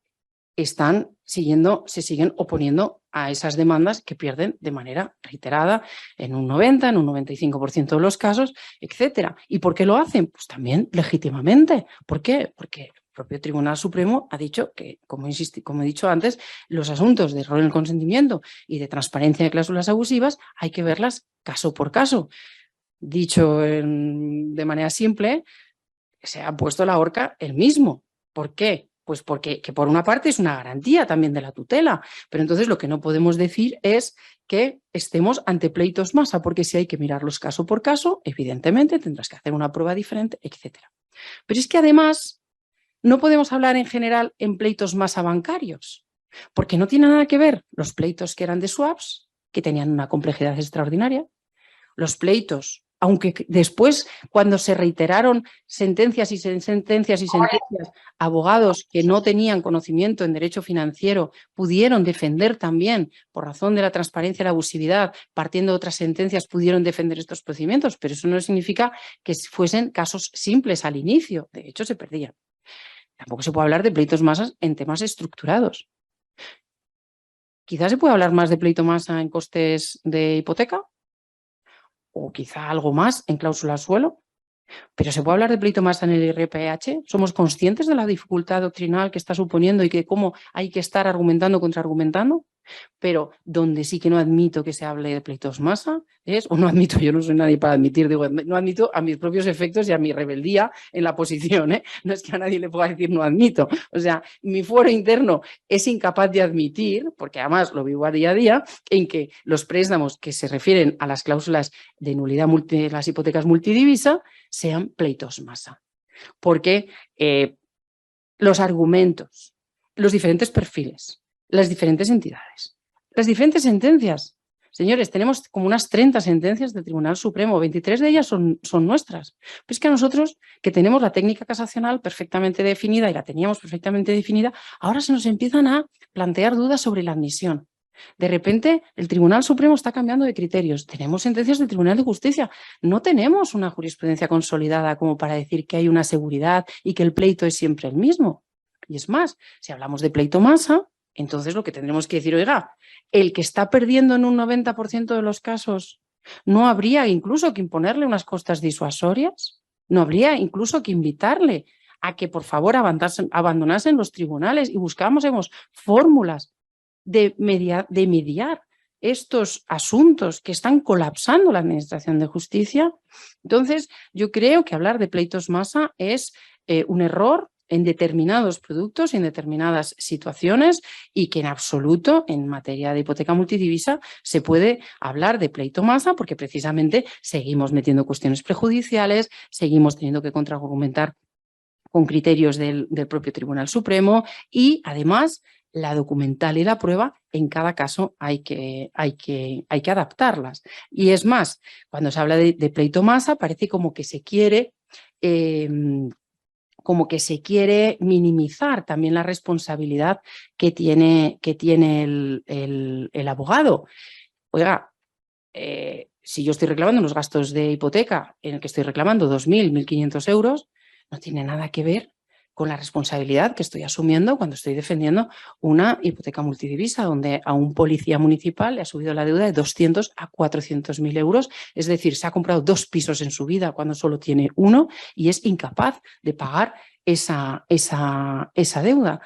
[SPEAKER 2] se siguen oponiendo a esas demandas que pierden de manera reiterada en un 90, en un 95% de los casos, etcétera. ¿Y por qué lo hacen? Pues también legítimamente. ¿Por qué? Porque el propio Tribunal Supremo ha dicho que, como he dicho antes, los asuntos de error en el consentimiento y de transparencia de cláusulas abusivas hay que verlas caso por caso. Dicho de manera simple, se ha puesto la horca él mismo. ¿Por qué? Pues porque que por una parte es una garantía también de la tutela, pero entonces lo que no podemos decir es que estemos ante pleitos masa, porque si hay que mirarlos caso por caso, evidentemente tendrás que hacer una prueba diferente, etcétera. Pero es que además no podemos hablar en general en pleitos masa bancarios, porque no tiene nada que ver los pleitos que eran de swaps, que tenían una complejidad extraordinaria, los pleitos, aunque después, cuando se reiteraron sentencias y sentencias, abogados que no tenían conocimiento en derecho financiero pudieron defender también, por razón de la transparencia y la abusividad, partiendo de otras sentencias, pudieron defender estos procedimientos, pero eso no significa que fuesen casos simples al inicio, de hecho se perdían. Tampoco se puede hablar de pleitos masas en temas estructurados. Quizás se puede hablar más de pleito masa en costes de hipoteca, o quizá algo más en cláusula suelo, pero ¿se puede hablar de pleito masa en el IRPH? ¿Somos conscientes de la dificultad doctrinal que está suponiendo y que cómo hay que estar argumentando contraargumentando? Pero donde sí que no admito que se hable de pleitos masa es, o no admito, yo no soy nadie para admitir, digo, no admito a mis propios efectos y a mi rebeldía en la posición, ¿eh? No es que a nadie le pueda decir no admito. O sea, mi fuero interno es incapaz de admitir, porque además lo vivo a día, en que los préstamos que se refieren a las cláusulas de nulidad de las hipotecas multidivisa sean pleitos masa. Porque los argumentos, los diferentes perfiles, las diferentes entidades, las diferentes sentencias. Señores, tenemos como unas 30 sentencias del Tribunal Supremo, 23 de ellas son nuestras. Pero es que a nosotros, que tenemos la técnica casacional perfectamente definida y la teníamos perfectamente definida, ahora se nos empiezan a plantear dudas sobre la admisión. De repente, el Tribunal Supremo está cambiando de criterios. Tenemos sentencias del Tribunal de Justicia. No tenemos una jurisprudencia consolidada como para decir que hay una seguridad y que el pleito es siempre el mismo. Y es más, si hablamos de pleito masa, entonces lo que tendremos que decir, oiga, el que está perdiendo en un 90% de los casos, ¿no habría incluso que imponerle unas costas disuasorias? ¿No habría incluso que invitarle a que por favor abandonasen los tribunales y buscásemos fórmulas de mediar estos asuntos que están colapsando la administración de justicia? Entonces, yo creo que hablar de pleitos masa es un error en determinados productos y en determinadas situaciones, y que en absoluto en materia de hipoteca multidivisa se puede hablar de pleito masa, porque precisamente seguimos metiendo cuestiones prejudiciales, seguimos teniendo que contraargumentar con criterios del propio Tribunal Supremo, y además la documental y la prueba en cada caso hay que adaptarlas. Y es más, cuando se habla de pleito masa parece como que se quiere minimizar también la responsabilidad que tiene el abogado. Oiga, si yo estoy reclamando unos gastos de hipoteca en el que estoy reclamando 2.000, 1.500 euros, no tiene nada que ver con la responsabilidad que estoy asumiendo cuando estoy defendiendo una hipoteca multidivisa, donde a un policía municipal le ha subido la deuda de 200 a 400.000 euros. Es decir, se ha comprado 2 pisos en su vida cuando solo tiene uno y es incapaz de pagar esa deuda.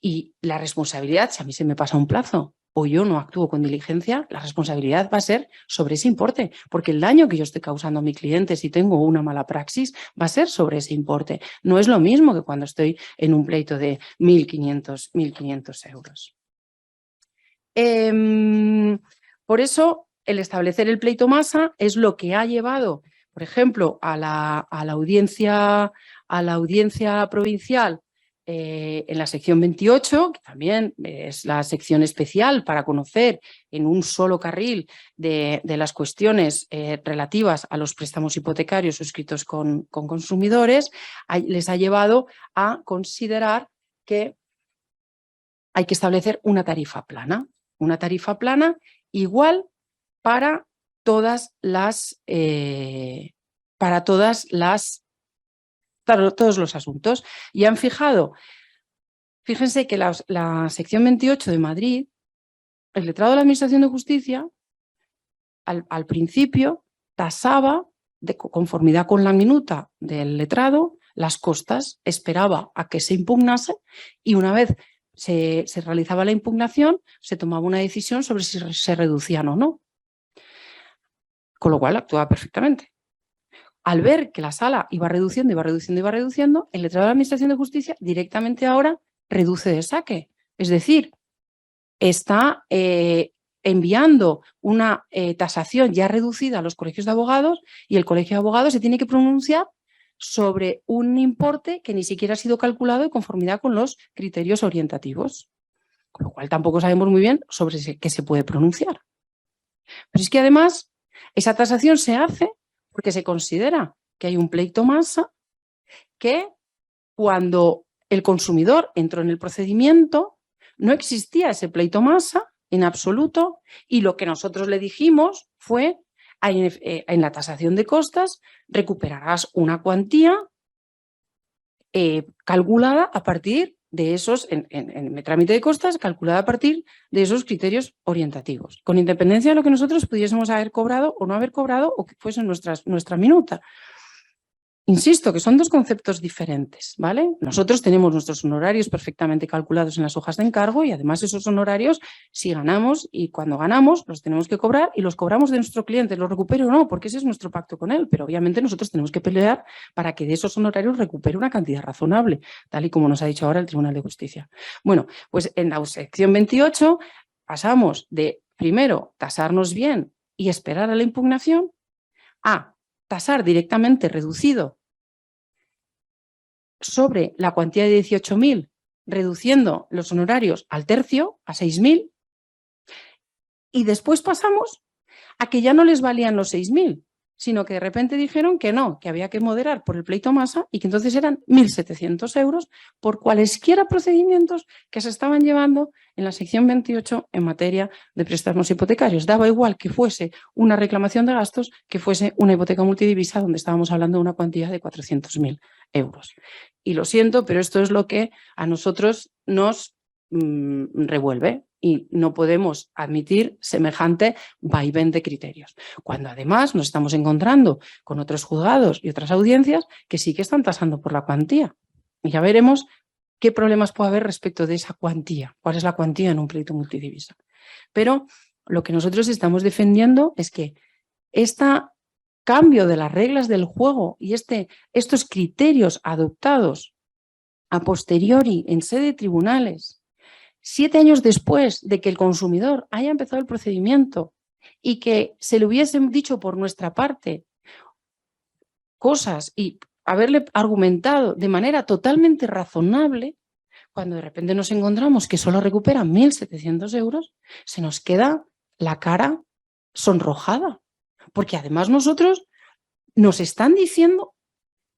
[SPEAKER 2] Y la responsabilidad, si a mí se me pasa un plazo o yo no actúo con diligencia, la responsabilidad va a ser sobre ese importe, porque el daño que yo estoy causando a mi cliente si tengo una mala praxis va a ser sobre ese importe. No es lo mismo que cuando estoy en un pleito de 1.500 euros. Por eso, el establecer el pleito masa es lo que ha llevado, por ejemplo, a la audiencia provincial, en la sección 28, que también es la sección especial para conocer en un solo carril de las cuestiones relativas a los préstamos hipotecarios suscritos con consumidores, les ha llevado a considerar que hay que establecer una tarifa plana igual para todos los asuntos. Y han fíjense que la sección 28 de Madrid, el letrado de la Administración de Justicia, al principio tasaba, de conformidad con la minuta del letrado, las costas, esperaba a que se impugnase y una vez se realizaba la impugnación, se tomaba una decisión sobre si se reducían o no. Con lo cual actuaba perfectamente. Al ver que la sala iba reduciendo, el letrado de la Administración de Justicia directamente ahora reduce de saque. Es decir, está enviando una tasación ya reducida a los colegios de abogados y el colegio de abogados se tiene que pronunciar sobre un importe que ni siquiera ha sido calculado en conformidad con los criterios orientativos. Con lo cual tampoco sabemos muy bien sobre qué se puede pronunciar. Pero es que además esa tasación se hace porque se considera que hay un pleito masa que cuando el consumidor entró en el procedimiento no existía ese pleito masa en absoluto y lo que nosotros le dijimos fue en la tasación de costas recuperarás una cuantía calculada a partir de esos, en el trámite de costas, calculada a partir de esos criterios orientativos, con independencia de lo que nosotros pudiésemos haber cobrado o no haber cobrado o que fuese nuestra minuta. Insisto que son dos conceptos diferentes, ¿vale? Nosotros tenemos nuestros honorarios perfectamente calculados en las hojas de encargo y además esos honorarios, si ganamos y cuando ganamos, los tenemos que cobrar y los cobramos de nuestro cliente, los recupere o no, porque ese es nuestro pacto con él, pero obviamente nosotros tenemos que pelear para que de esos honorarios recupere una cantidad razonable, tal y como nos ha dicho ahora el Tribunal de Justicia. Bueno, pues en la sección 28 pasamos de, primero, tasarnos bien y esperar a la impugnación, a tasar directamente reducido sobre la cuantía de 18.000, reduciendo los honorarios al tercio, a 6.000, y después pasamos a que ya no les valían los 6.000, sino que de repente dijeron que no, que había que moderar por el pleito masa y que entonces eran 1.700 euros por cualesquiera procedimientos que se estaban llevando en la sección 28 en materia de préstamos hipotecarios. Daba igual que fuese una reclamación de gastos que fuese una hipoteca multidivisa donde estábamos hablando de una cuantía de 400.000 euros. Y lo siento, pero esto es lo que a nosotros nos revuelve y no podemos admitir semejante vaivén de criterios. Cuando además nos estamos encontrando con otros juzgados y otras audiencias que sí que están tasando por la cuantía. Y ya veremos qué problemas puede haber respecto de esa cuantía, cuál es la cuantía en un pleito multidivisa. Pero lo que nosotros estamos defendiendo es que este cambio de las reglas del juego y estos criterios adoptados a posteriori en sede de tribunales, 7 años después de que el consumidor haya empezado el procedimiento y que se le hubiesen dicho por nuestra parte cosas y haberle argumentado de manera totalmente razonable, cuando de repente nos encontramos que solo recuperan 1.700 euros, se nos queda la cara sonrojada. Porque además nosotros nos están diciendo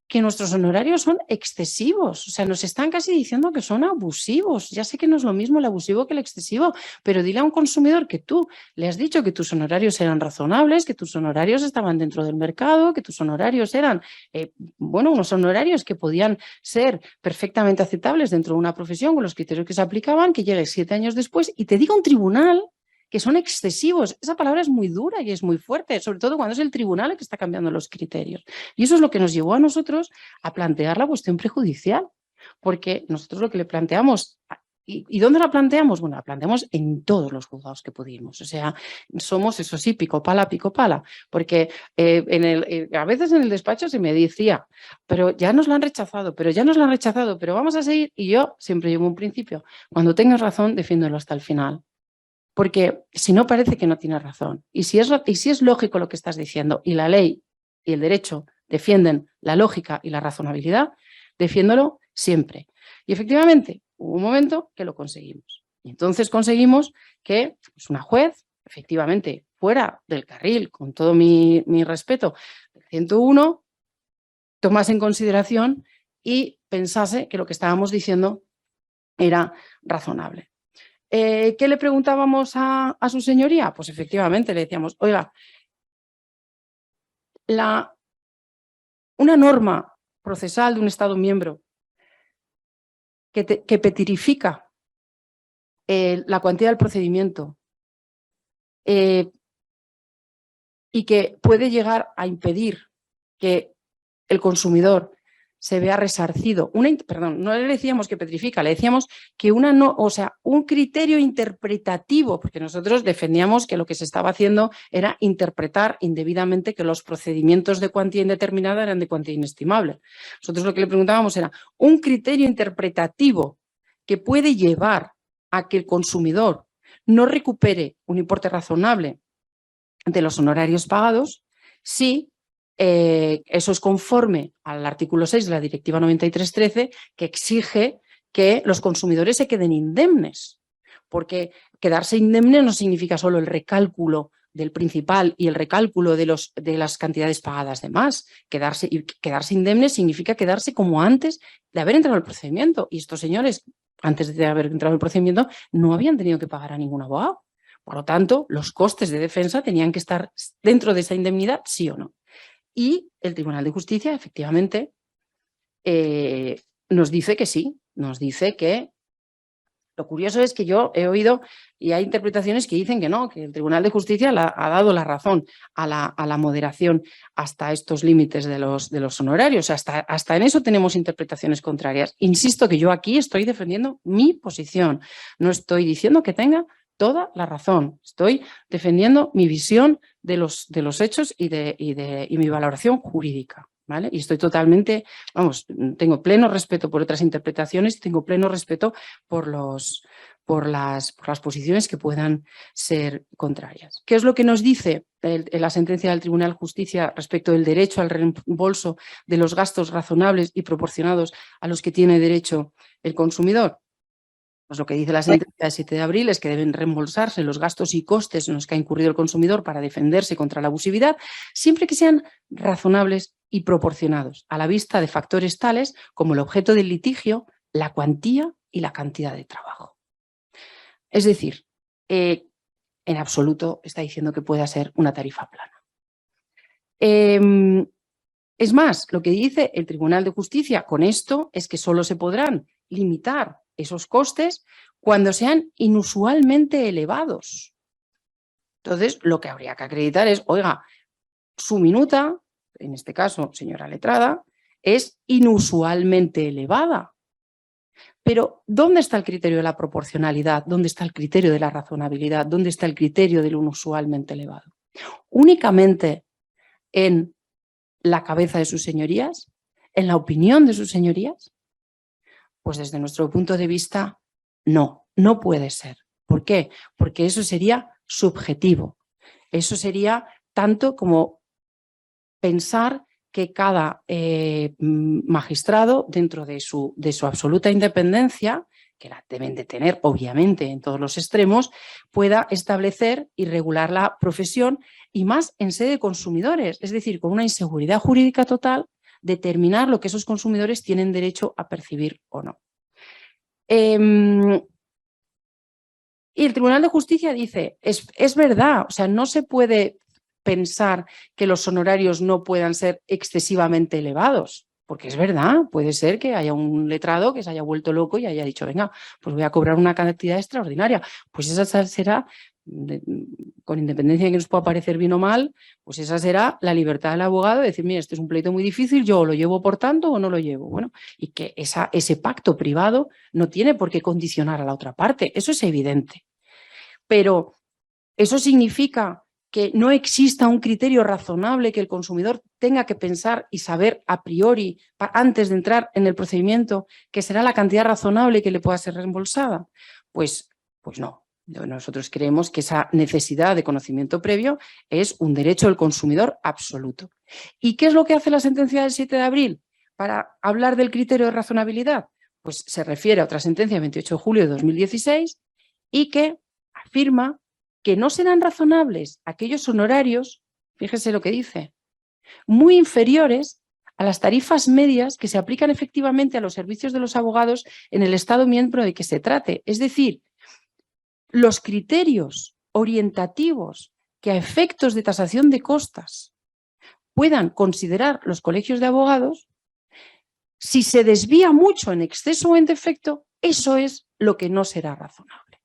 [SPEAKER 2] que nuestros honorarios son excesivos, o sea, nos están casi diciendo que son abusivos. Ya sé que no es lo mismo el abusivo que el excesivo, pero dile a un consumidor que tú le has dicho que tus honorarios eran razonables, que tus honorarios estaban dentro del mercado, que tus honorarios eran, unos honorarios que podían ser perfectamente aceptables dentro de una profesión con los criterios que se aplicaban, que llegue 7 años después y te diga un tribunal que son excesivos. Esa palabra es muy dura y es muy fuerte, sobre todo cuando es el tribunal el que está cambiando los criterios. Y eso es lo que nos llevó a nosotros a plantear la cuestión prejudicial, porque nosotros lo que le planteamos... ¿Y dónde la planteamos? Bueno, la planteamos en todos los juzgados que pudimos. O sea, somos, eso sí, pico pala, porque a veces en el despacho se me decía, pero ya nos la han rechazado, pero vamos a seguir. Y yo siempre llevo un principio, cuando tengas razón, defiéndelo hasta el final. Porque si no parece que no tienes razón. Y si es lógico lo que estás diciendo y la ley y el derecho defienden la lógica y la razonabilidad, defiéndolo siempre. Y efectivamente, hubo un momento que lo conseguimos. Y entonces conseguimos que una juez, efectivamente, fuera del carril, con todo mi respeto, del 101, tomase en consideración y pensase que lo que estábamos diciendo era razonable. ¿Qué le preguntábamos a su señoría? Pues efectivamente le decíamos, oiga, una norma procesal de un Estado miembro que petifica la cuantía del procedimiento y que puede llegar a impedir que el consumidor se vea resarcido. Perdón, no le decíamos que petrifica, le decíamos que un criterio interpretativo, porque nosotros defendíamos que lo que se estaba haciendo era interpretar indebidamente que los procedimientos de cuantía indeterminada eran de cuantía inestimable. Nosotros lo que le preguntábamos era un criterio interpretativo que puede llevar a que el consumidor no recupere un importe razonable de los honorarios pagados si eso es conforme al artículo 6 de la Directiva 93/13, que exige que los consumidores se queden indemnes, porque quedarse indemne no significa solo el recálculo del principal y el recálculo de las cantidades pagadas de más. Quedarse indemne significa quedarse como antes de haber entrado en el procedimiento. Y estos señores, antes de haber entrado en el procedimiento, no habían tenido que pagar a ningún abogado. Por lo tanto, los costes de defensa tenían que estar dentro de esa indemnidad, sí o no. Y el Tribunal de Justicia, efectivamente, nos dice que sí, nos dice que... Lo curioso es que yo he oído, y hay interpretaciones que dicen que no, que el Tribunal de Justicia ha dado la razón a la moderación hasta estos límites de los honorarios. Hasta en eso tenemos interpretaciones contrarias. Insisto que yo aquí estoy defendiendo mi posición. No estoy diciendo que tenga toda la razón. Estoy defendiendo mi visión de los hechos y mi valoración jurídica. ¿Vale? Y estoy totalmente, tengo pleno respeto por otras interpretaciones, tengo pleno respeto por las posiciones que puedan ser contrarias. ¿Qué es lo que nos dice la sentencia del Tribunal de Justicia respecto del derecho al reembolso de los gastos razonables y proporcionados a los que tiene derecho el consumidor? Pues lo que dice la sentencia del 7 de abril es que deben reembolsarse los gastos y costes en los que ha incurrido el consumidor para defenderse contra la abusividad, siempre que sean razonables y proporcionados, a la vista de factores tales como el objeto del litigio, la cuantía y la cantidad de trabajo. Es decir, en absoluto está diciendo que pueda ser una tarifa plana. Es más, lo que dice el Tribunal de Justicia con esto es que solo se podrán limitar esos costes cuando sean inusualmente elevados. Entonces, lo que habría que acreditar es, oiga, su minuta, en este caso, señora letrada, es inusualmente elevada. Pero, ¿dónde está el criterio de la proporcionalidad? ¿Dónde está el criterio de la razonabilidad? ¿Dónde está el criterio del inusualmente elevado? Únicamente en la cabeza de sus señorías, en la opinión de sus señorías. Pues desde nuestro punto de vista, no puede ser. ¿Por qué? Porque eso sería subjetivo. Eso sería tanto como pensar que cada magistrado, dentro de su absoluta independencia, que la deben de tener obviamente en todos los extremos, pueda establecer y regular la profesión y más en sede de consumidores, es decir, con una inseguridad jurídica total, determinar lo que esos consumidores tienen derecho a percibir o no. Y el Tribunal de Justicia dice, es verdad, o sea, no se puede pensar que los honorarios no puedan ser excesivamente elevados, porque es verdad, puede ser que haya un letrado que se haya vuelto loco y haya dicho, venga, pues voy a cobrar una cantidad extraordinaria. Pues esa será, con independencia de que nos pueda parecer bien o mal, pues esa será la libertad del abogado de decir, mira, este es un pleito muy difícil, yo lo llevo por tanto o no lo llevo. Bueno, y que ese pacto privado no tiene por qué condicionar a la otra parte, eso es evidente. Pero eso significa que no exista un criterio razonable que el consumidor tenga que pensar y saber a priori, antes de entrar en el procedimiento, que será la cantidad razonable que le pueda ser reembolsada. Pues no. Nosotros creemos que esa necesidad de conocimiento previo es un derecho del consumidor absoluto. ¿Y qué es lo que hace la sentencia del 7 de abril para hablar del criterio de razonabilidad? Pues se refiere a otra sentencia del 28 de julio de 2016 y que afirma que no serán razonables aquellos honorarios, fíjese lo que dice, muy inferiores a las tarifas medias que se aplican efectivamente a los servicios de los abogados en el Estado miembro de que se trate. Es decir, los criterios orientativos que a efectos de tasación de costas puedan considerar los colegios de abogados, si se desvía mucho en exceso o en defecto, eso es lo que no será razonable.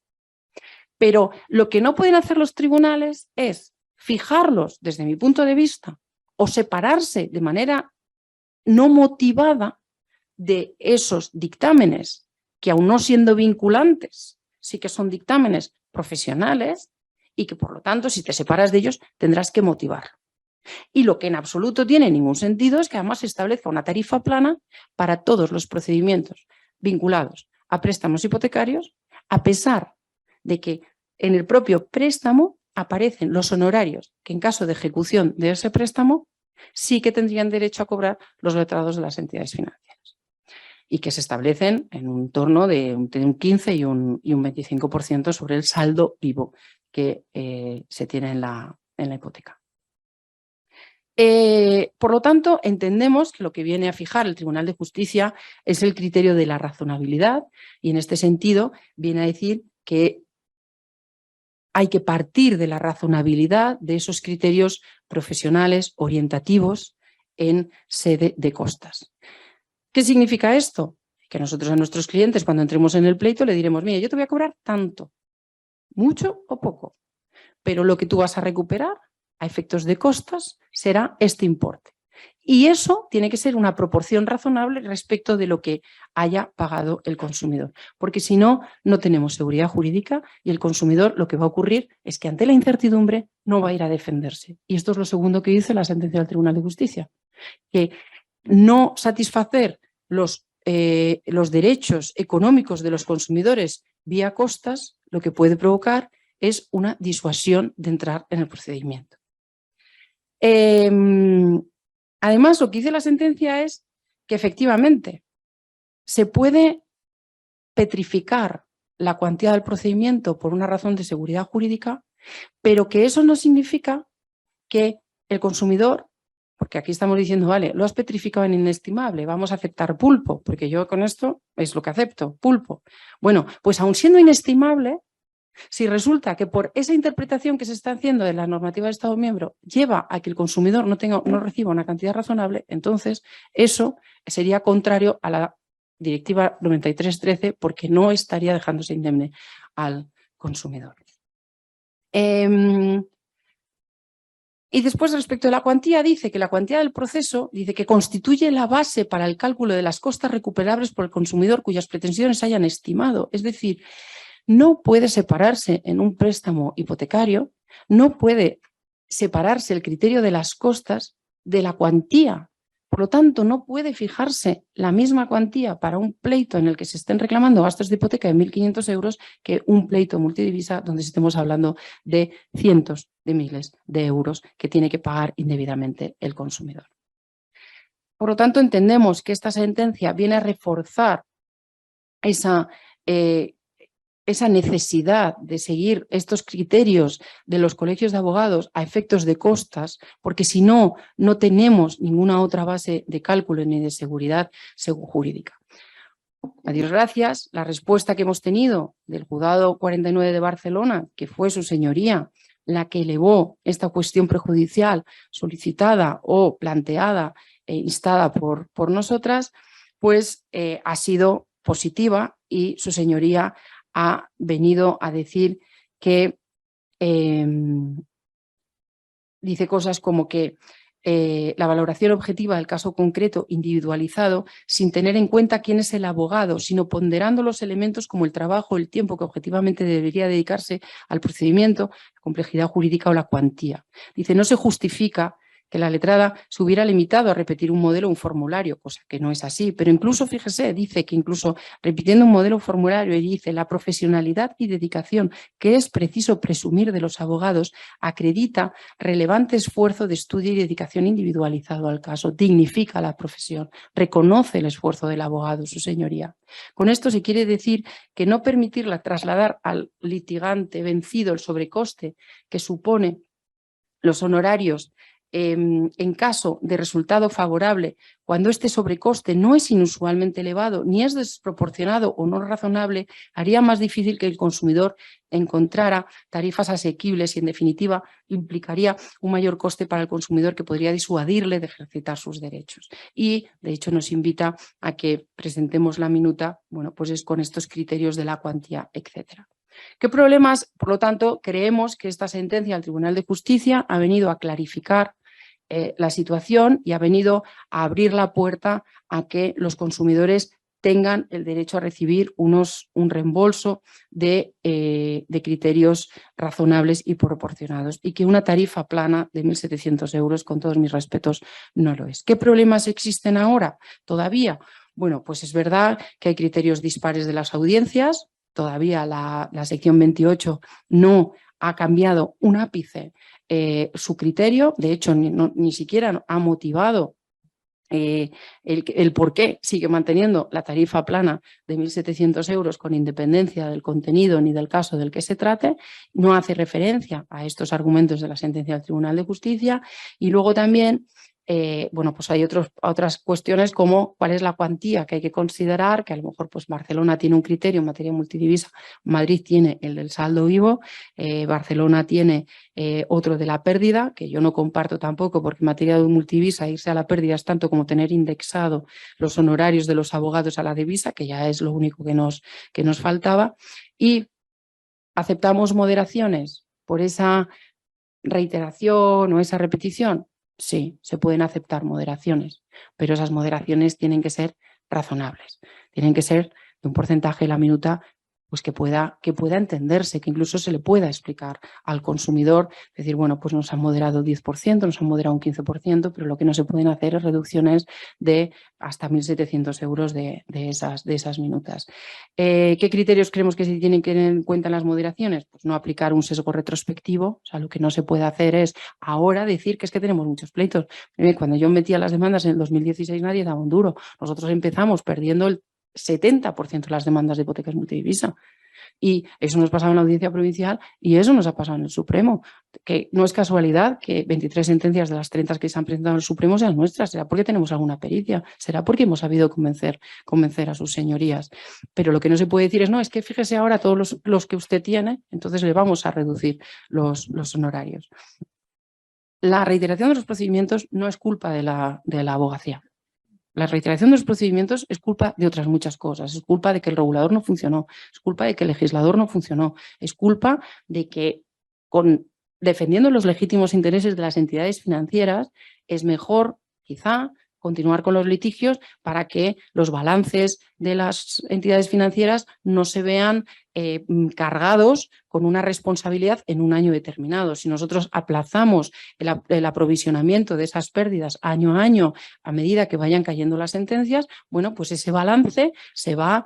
[SPEAKER 2] Pero lo que no pueden hacer los tribunales es fijarlos, desde mi punto de vista, o separarse de manera no motivada de esos dictámenes que, aun no siendo vinculantes, sí que son dictámenes profesionales y que, por lo tanto, si te separas de ellos, tendrás que motivar. Y lo que en absoluto tiene ningún sentido es que además se establezca una tarifa plana para todos los procedimientos vinculados a préstamos hipotecarios, a pesar de que en el propio préstamo aparecen los honorarios que, en caso de ejecución de ese préstamo, sí que tendrían derecho a cobrar los letrados de las entidades financieras, y que se establecen en un torno de un 15 y un 25% sobre el saldo vivo que se tiene en la hipoteca. Por lo tanto, entendemos que lo que viene a fijar el Tribunal de Justicia es el criterio de la razonabilidad, y en este sentido viene a decir que hay que partir de la razonabilidad de esos criterios profesionales orientativos en sede de costas. ¿Qué significa esto? Que nosotros a nuestros clientes, cuando entremos en el pleito, le diremos: mira, yo te voy a cobrar tanto, mucho o poco, pero lo que tú vas a recuperar a efectos de costas será este importe. Y eso tiene que ser una proporción razonable respecto de lo que haya pagado el consumidor, porque si no, no tenemos seguridad jurídica, y el consumidor, lo que va a ocurrir es que ante la incertidumbre no va a ir a defenderse. Y esto es lo segundo que dice la sentencia del Tribunal de Justicia, que no satisfacer los derechos económicos de los consumidores vía costas lo que puede provocar es una disuasión de entrar en el procedimiento. Además, lo que dice la sentencia es que efectivamente se puede petrificar la cuantía del procedimiento por una razón de seguridad jurídica, pero que eso no significa que el consumidor, porque aquí estamos diciendo, vale, lo has petrificado en inestimable, vamos a aceptar pulpo, porque yo con esto es lo que acepto, pulpo. Bueno, pues aun siendo inestimable, si resulta que por esa interpretación que se está haciendo de la normativa de Estado miembro lleva a que el consumidor no reciba una cantidad razonable, entonces eso sería contrario a la Directiva 93/13, porque no estaría dejándose indemne al consumidor. Y después, respecto de la cuantía, dice que la cuantía del proceso dice que constituye la base para el cálculo de las costas recuperables por el consumidor cuyas pretensiones hayan estimado. Es decir, no puede separarse en un préstamo hipotecario, no puede separarse el criterio de las costas de la cuantía. Por lo tanto, no puede fijarse la misma cuantía para un pleito en el que se estén reclamando gastos de hipoteca de 1.500 euros que un pleito multidivisa donde estemos hablando de cientos de miles de euros que tiene que pagar indebidamente el consumidor. Por lo tanto, entendemos que esta sentencia viene a reforzar esa necesidad de seguir estos criterios de los colegios de abogados a efectos de costas, porque si no, no tenemos ninguna otra base de cálculo ni de seguridad jurídica. A Dios gracias, la respuesta que hemos tenido del Juzgado 49 de Barcelona, que fue su señoría la que elevó esta cuestión prejudicial solicitada o planteada e instada por nosotras, pues ha sido positiva, y su señoría ha venido a decir que dice cosas como que la valoración objetiva del caso concreto individualizado, sin tener en cuenta quién es el abogado, sino ponderando los elementos como el trabajo, el tiempo que objetivamente debería dedicarse al procedimiento, la complejidad jurídica o la cuantía. Dice, no se justifica que la letrada se hubiera limitado a repetir un modelo o un formulario, cosa que no es así, pero incluso, fíjese, dice que incluso repitiendo un modelo o formulario, y dice, la profesionalidad y dedicación que es preciso presumir de los abogados acredita relevante esfuerzo de estudio y dedicación individualizado al caso, dignifica la profesión, reconoce el esfuerzo del abogado, su señoría. Con esto se quiere decir que no permitirla trasladar al litigante vencido el sobrecoste que supone los honorarios en caso de resultado favorable, cuando este sobrecoste no es inusualmente elevado, ni es desproporcionado o no razonable, haría más difícil que el consumidor encontrara tarifas asequibles y, en definitiva, implicaría un mayor coste para el consumidor que podría disuadirle de ejercitar sus derechos. Y, de hecho, nos invita a que presentemos la minuta, bueno, pues es con estos criterios de la cuantía, etcétera. ¿Qué problemas? Por lo tanto, creemos que esta sentencia del Tribunal de Justicia ha venido a clarificar la situación y ha venido a abrir la puerta a que los consumidores tengan el derecho a recibir un reembolso de criterios razonables y proporcionados, y que una tarifa plana de 1.700 euros, con todos mis respetos, no lo es. ¿Qué problemas existen ahora todavía? Bueno, pues es verdad que hay criterios dispares de las audiencias. Todavía la sección 28 no ha cambiado un ápice su criterio, de hecho ni siquiera ha motivado el por qué sigue manteniendo la tarifa plana de 1.700 euros con independencia del contenido ni del caso del que se trate. No hace referencia a estos argumentos de la sentencia del Tribunal de Justicia. Y luego también bueno, pues hay otras cuestiones como cuál es la cuantía que hay que considerar, que a lo mejor pues Barcelona tiene un criterio en materia multidivisa, Madrid tiene el del saldo vivo, Barcelona tiene otro de la pérdida, que yo no comparto tampoco, porque en materia de multidivisa irse a la pérdida es tanto como tener indexado los honorarios de los abogados a la divisa, que ya es lo único que nos faltaba. Y aceptamos moderaciones por esa reiteración o esa repetición. Sí, se pueden aceptar moderaciones, pero esas moderaciones tienen que ser razonables, tienen que ser de un porcentaje de la minuta pues que pueda entenderse, que incluso se le pueda explicar al consumidor, decir, bueno, pues nos han moderado 10%, nos han moderado un 15%, pero lo que no se pueden hacer es reducciones de hasta 1.700 euros de esas minutas. ¿Qué criterios creemos que se tienen que tener en cuenta en las moderaciones? Pues no aplicar un sesgo retrospectivo, o sea, lo que no se puede hacer es ahora decir que es que tenemos muchos pleitos. Cuando yo metía las demandas en el 2016 nadie daba un duro. Nosotros empezamos perdiendo el 70% de las demandas de hipotecas multidivisa. Y eso nos pasaba en la audiencia provincial y eso nos ha pasado en el Supremo. Que no es casualidad que 23 sentencias de las 30 que se han presentado en el Supremo sean nuestras. Será porque tenemos alguna pericia, será porque hemos sabido convencer a sus señorías. Pero lo que no se puede decir es, no, es que fíjese ahora todos los que usted tiene, entonces le vamos a reducir los honorarios. La reiteración de los procedimientos no es culpa de la abogacía. La reiteración de los procedimientos es culpa de otras muchas cosas. Es culpa de que el regulador no funcionó, es culpa de que el legislador no funcionó, es culpa de que defendiendo los legítimos intereses de las entidades financieras es mejor, quizá, continuar con los litigios para que los balances de las entidades financieras no se vean cargados con una responsabilidad en un año determinado. Si nosotros aplazamos el aprovisionamiento de esas pérdidas año a año a medida que vayan cayendo las sentencias, bueno, pues ese balance se va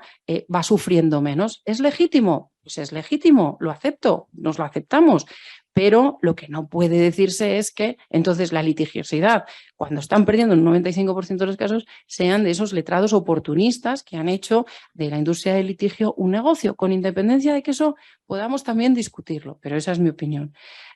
[SPEAKER 2] sufriendo menos. ¿Es legítimo? Pues es legítimo, lo acepto, nos lo aceptamos. Pero lo que no puede decirse es que entonces la litigiosidad, cuando están perdiendo un 95% de los casos, sean de esos letrados oportunistas que han hecho de la industria del litigio un negocio, con independencia de que eso podamos también discutirlo, pero esa es mi opinión.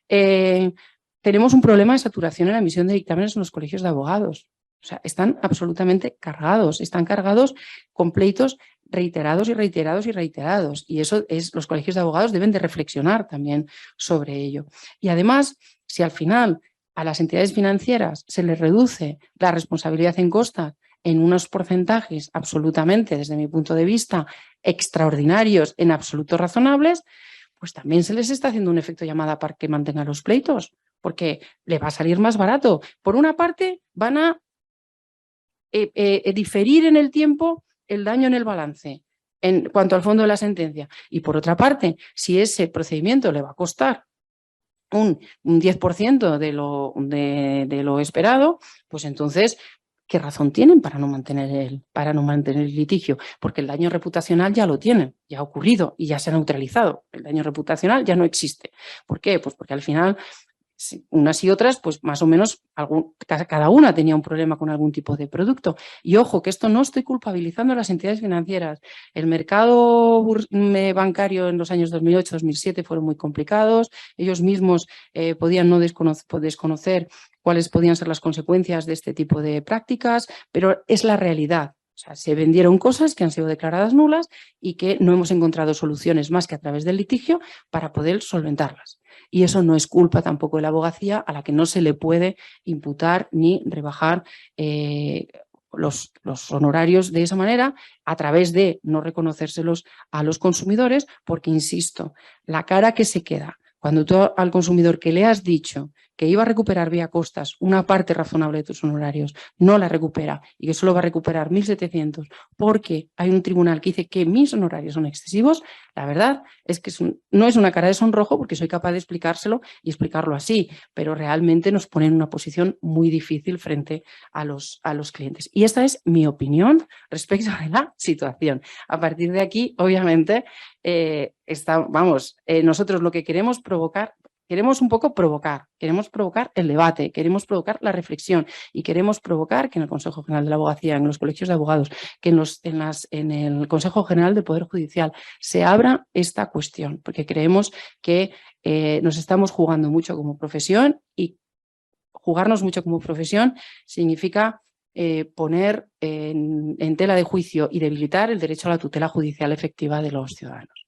[SPEAKER 2] Tenemos un problema de saturación en la emisión de dictámenes en los colegios de abogados. O sea, están absolutamente cargados, están cargados con pleitos reiterados y reiterados y reiterados. Y eso los colegios de abogados deben de reflexionar también sobre ello. Y además, si al final a las entidades financieras se les reduce la responsabilidad en costas en unos porcentajes absolutamente, desde mi punto de vista, extraordinarios, en absoluto razonables, pues también se les está haciendo un efecto llamada para que mantengan los pleitos, porque le va a salir más barato. Por una parte, van a diferir en el tiempo el daño en el balance en cuanto al fondo de la sentencia. Y por otra parte, si ese procedimiento le va a costar un 10% de lo esperado, pues entonces, ¿qué razón tienen para no mantener el litigio? Porque el daño reputacional ya lo tienen, ya ha ocurrido y ya se ha neutralizado. El daño reputacional ya no existe. ¿Por qué? Pues porque al final unas y otras, pues más o menos cada una tenía un problema con algún tipo de producto. Y ojo, que esto no estoy culpabilizando a las entidades financieras. El mercado bancario en los años 2008-2007 fueron muy complicados. Ellos mismos podían no desconocer cuáles podían ser las consecuencias de este tipo de prácticas, pero es la realidad. O sea, se vendieron cosas que han sido declaradas nulas y que no hemos encontrado soluciones más que a través del litigio para poder solventarlas. Y eso no es culpa tampoco de la abogacía, a la que no se le puede imputar ni rebajar los honorarios de esa manera a través de no reconocérselos a los consumidores, porque, insisto, la cara que se queda cuando tú al consumidor que le has dicho que iba a recuperar vía costas una parte razonable de tus honorarios, no la recupera y que solo va a recuperar 1.700 porque hay un tribunal que dice que mis honorarios son excesivos, la verdad es que no es una cara de sonrojo, porque soy capaz de explicárselo y explicarlo así, pero realmente nos pone en una posición muy difícil frente a los clientes. Y esta es mi opinión respecto a la situación. A partir de aquí, obviamente, nosotros lo que queremos provocar, queremos provocar el debate, queremos provocar la reflexión y queremos provocar que en el Consejo General de la Abogacía, en los colegios de abogados, que en el Consejo General del Poder Judicial se abra esta cuestión, porque creemos que nos estamos jugando mucho como profesión, y jugarnos mucho como profesión significa poner en tela de juicio y debilitar el derecho a la tutela judicial efectiva de los ciudadanos.